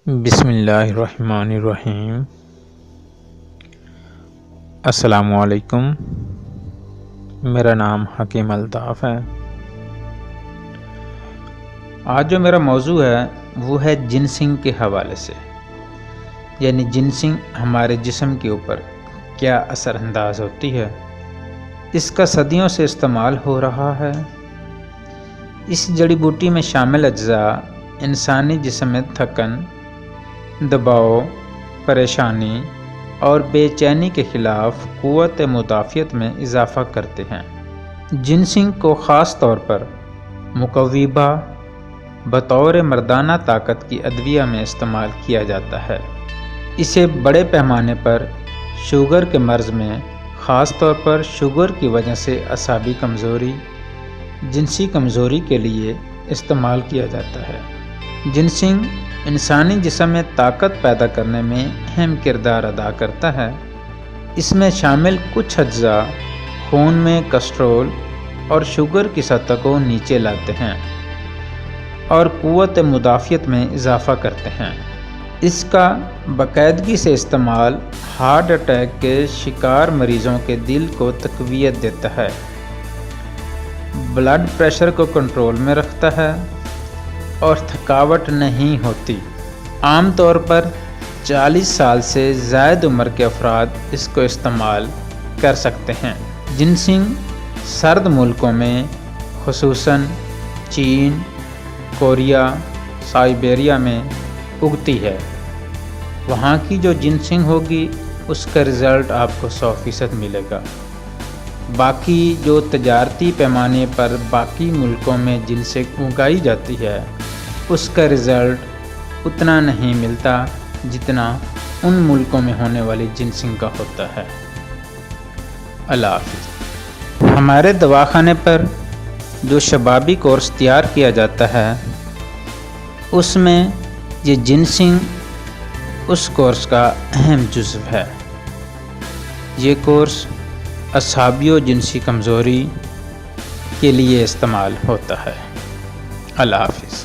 بسم اللہ الرحمن الرحیم۔ السلام علیکم، میرا نام حکیم الطاف ہے۔ آج جو میرا موضوع ہے وہ ہے جنسنگ کے حوالے سے، یعنی جنسنگ ہمارے جسم کے اوپر کیا اثر انداز ہوتی ہے۔ اس کا صدیوں سے استعمال ہو رہا ہے۔ اس جڑی بوٹی میں شامل اجزاء انسانی جسم میں تھکن، دباؤ، پریشانی اور بے چینی کے خلاف قوت مدافعت میں اضافہ کرتے ہیں۔ جنسنگ کو خاص طور پر مقویبہ بطور مردانہ طاقت کی ادویہ میں استعمال کیا جاتا ہے۔ اسے بڑے پیمانے پر شوگر کے مرض میں، خاص طور پر شوگر کی وجہ سے اعصابی کمزوری، جنسی کمزوری کے لیے استعمال کیا جاتا ہے۔ جنسنگ انسانی جسم میں طاقت پیدا کرنے میں اہم کردار ادا کرتا ہے۔ اس میں شامل کچھ اجزاء خون میں کسٹرول اور شوگر کی سطح کو نیچے لاتے ہیں اور قوت مدافعت میں اضافہ کرتے ہیں۔ اس کا باقاعدگی سے استعمال ہارٹ اٹیک کے شکار مریضوں کے دل کو تقویت دیتا ہے، بلڈ پریشر کو کنٹرول میں رکھتا ہے اور تھکاوٹ نہیں ہوتی۔ عام طور پر 40 سال سے زائد عمر کے افراد اس کو استعمال کر سکتے ہیں۔ جنسنگ سرد ملکوں میں، خصوصاً چین، کوریا، سائبیریا میں اگتی ہے۔ وہاں کی جو جنسنگ ہوگی اس کا رزلٹ آپ کو 100% ملے گا۔ باقی جو تجارتی پیمانے پر باقی ملکوں میں جنسنگ اگائی جاتی ہے اس کا رزلٹ اتنا نہیں ملتا جتنا ان ملکوں میں ہونے والی جنسنگ کا ہوتا ہے۔ اللہ حافظ۔ ہمارے دواخانے پر جو شبابی کورس تیار کیا جاتا ہے اس میں یہ جنسنگ اس کورس کا اہم جزو ہے۔ یہ کورس اعصابی و جنسی کمزوری کے لیے استعمال ہوتا ہے۔ اللہ حافظ۔